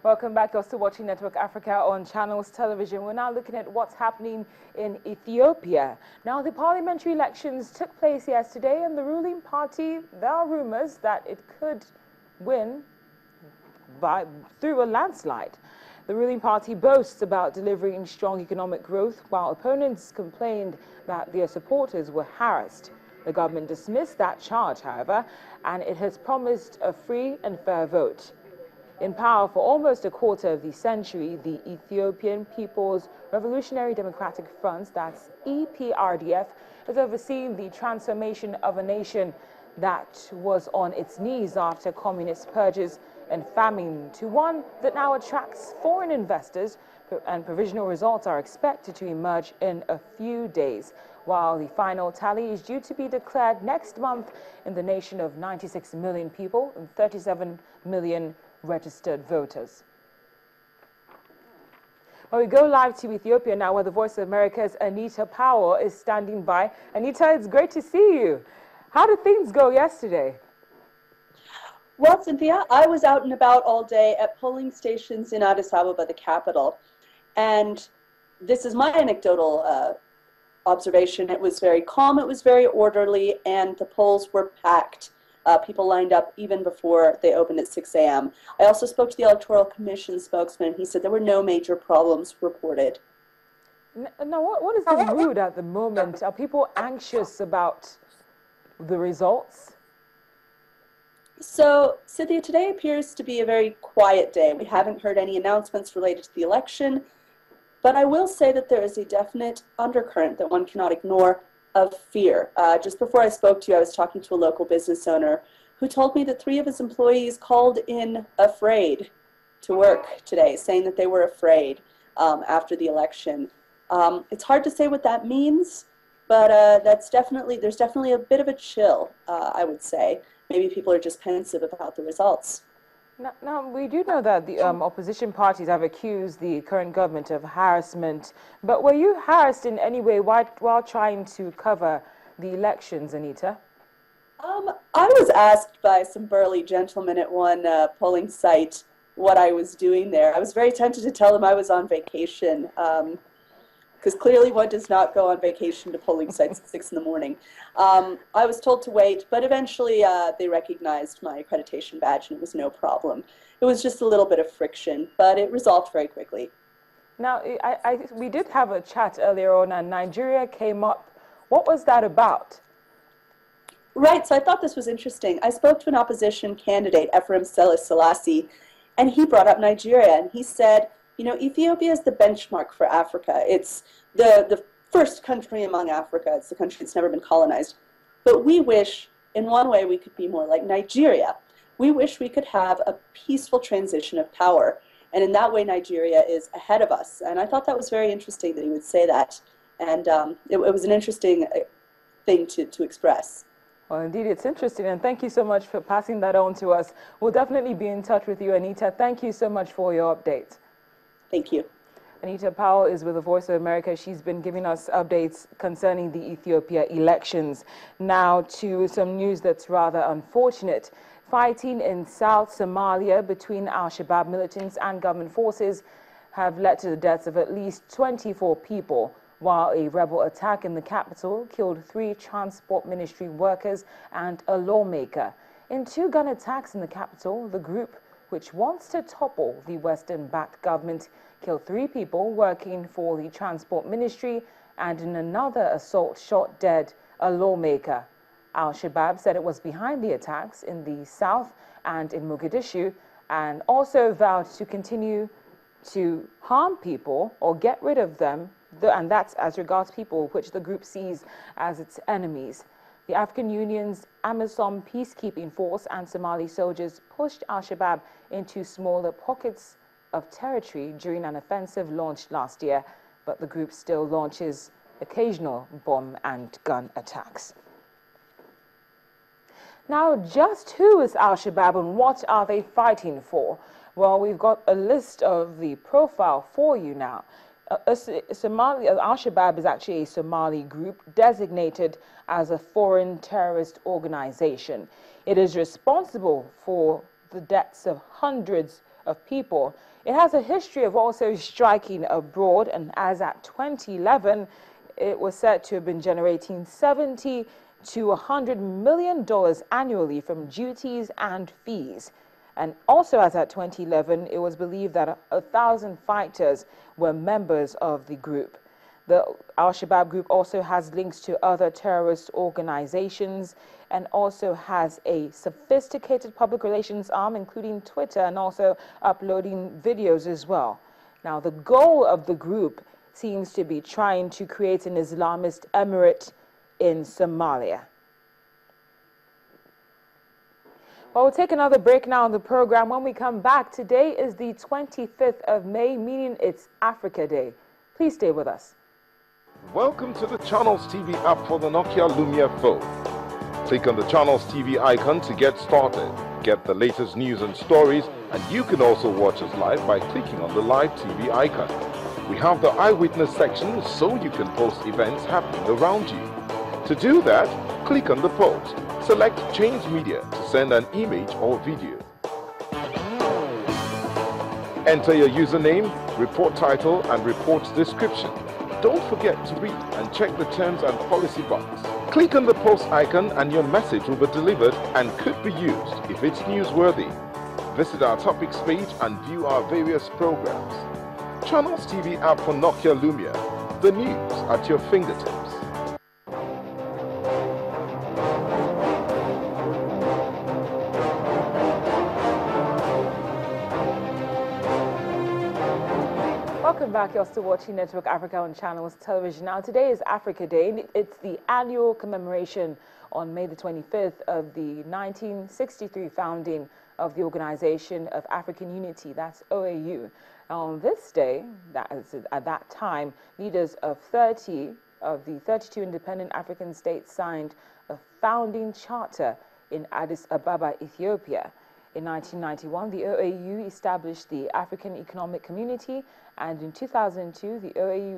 Welcome back. You're still watching Network Africa on Channels Television. We're now looking at what's happening in Ethiopia. Now, the parliamentary elections took place yesterday, and the ruling party, there are rumors that it could win through a landslide. The ruling party boasts about delivering strong economic growth, while opponents complained that their supporters were harassed. The government dismissed that charge, however, and it has promised a free and fair vote. In power for almost a quarter of the century, the Ethiopian People's Revolutionary Democratic Front, that's EPRDF, has overseen the transformation of a nation that was on its knees after communist purges and famine to one that now attracts foreign investors, and provisional results are expected to emerge in a few days, while the final tally is due to be declared next month in the nation of 96 million people and 37 million registered voters. Well, we go live to Ethiopia now, where the Voice of America's Anita Powell is standing by. Anita, it's great to see you. How did things go yesterday? Well, Cynthia, I was out and about all day at polling stations in Addis Ababa, the capital. And this is my anecdotal observation. It was very calm, it was very orderly, and the polls were packed. People lined up even before they opened at 6 a.m. I also spoke to the Electoral Commission spokesman. He said there were no major problems reported. Now, what is the mood at the moment? Are people anxious about the results? So, Cynthia, today appears to be a very quiet day. We haven't heard any announcements related to the election, but I will say that there is a definite undercurrent that one cannot ignore of fear. Just before I spoke to you, I was talking to a local business owner who told me that 3 of his employees called in afraid to work today, saying that they were afraid after the election. It's hard to say what that means, but there's definitely a bit of a chill, I would say. Maybe people are just pensive about the results. Now, we do know that the opposition parties have accused the current government of harassment, but were you harassed in any way while trying to cover the elections, Anita? I was asked by some burly gentlemen at one polling site what I was doing there. I was very tempted to tell them I was on vacation, because clearly one does not go on vacation to polling sites at 6 in the morning. I was told to wait, but eventually they recognized my accreditation badge and it was no problem. It was just a little bit of friction, but it resolved very quickly. Now, we did have a chat earlier on and Nigeria came up. What was that about? Right, so I thought this was interesting. I spoke to an opposition candidate, Ephraim Selassie, and he brought up Nigeria, and he said, you know, Ethiopia is the benchmark for Africa. It's the first country among Africa. It's the country that's never been colonized. But we wish, in one way, we could be more like Nigeria. We wish we could have a peaceful transition of power. And in that way, Nigeria is ahead of us. And I thought that was very interesting that he would say that. And it was an interesting thing to express. Well, indeed, it's interesting. And thank you so much for passing that on to us. We'll definitely be in touch with you, Anita. Thank you so much for your update. Thank you. Anita Powell is with the Voice of America. She's been giving us updates concerning the Ethiopia elections. Now to some news that's rather unfortunate. Fighting in South Somalia between Al-Shabaab militants and government forces have led to the deaths of at least 24 people, while a rebel attack in the capital killed 3 transport ministry workers and a lawmaker. In 2 gun attacks in the capital, the group, which wants to topple the Western-backed government, killed 3 people working for the transport ministry, and in another assault shot dead a lawmaker. Al-Shabaab said it was behind the attacks in the south and in Mogadishu, and also vowed to continue to harm people or get rid of them, and that's as regards people which the group sees as its enemies. The African Union's AMISOM peacekeeping force and Somali soldiers pushed Al-Shabaab into smaller pockets of territory during an offensive launched last year, but the group still launches occasional bomb and gun attacks. Now, just who is Al-Shabaab and what are they fighting for? Well, we've got a list of the profile for you now. Al-Shabaab is actually a Somali group designated as a foreign terrorist organization. It is responsible for the deaths of hundreds of people. It has a history of also striking abroad, and as at 2011, it was said to have been generating $70 to $100 million annually from duties and fees. And also as at 2011, it was believed that 1,000 fighters were members of the group. The Al-Shabaab group also has links to other terrorist organizations and also has a sophisticated public relations arm, including Twitter, and also uploading videos as well. Now, the goal of the group seems to be trying to create an Islamist emirate in Somalia. Well, we'll take another break now on the program. When we come back, today is the 25th of May, meaning it's Africa Day. Please stay with us. Welcome to the Channels TV app for the Nokia Lumia phone. Click on the Channels TV icon to get started. Get the latest news and stories, and you can also watch us live by clicking on the Live TV icon. We have the Eyewitness section so you can post events happening around you. To do that, click on the post. Select Change Media to send an image or video. Enter your username, report title, and report's description. Don't forget to read and check the terms and policy box. Click on the post icon and your message will be delivered and could be used if it's newsworthy. Visit our topics page and view our various programs. Channels TV app for Nokia Lumia. The news at your fingertips. Welcome back. You're still watching Network Africa on Channels Television. Now, today is Africa Day. It's the annual commemoration on May the 25th of the 1963 founding of the Organization of African Unity, that's OAU. Now, on this day, at that time, leaders of 30 of the 32 independent African states signed a founding charter in Addis Ababa, Ethiopia. In 1991, the OAU established the African Economic Community, and in 2002, the OAU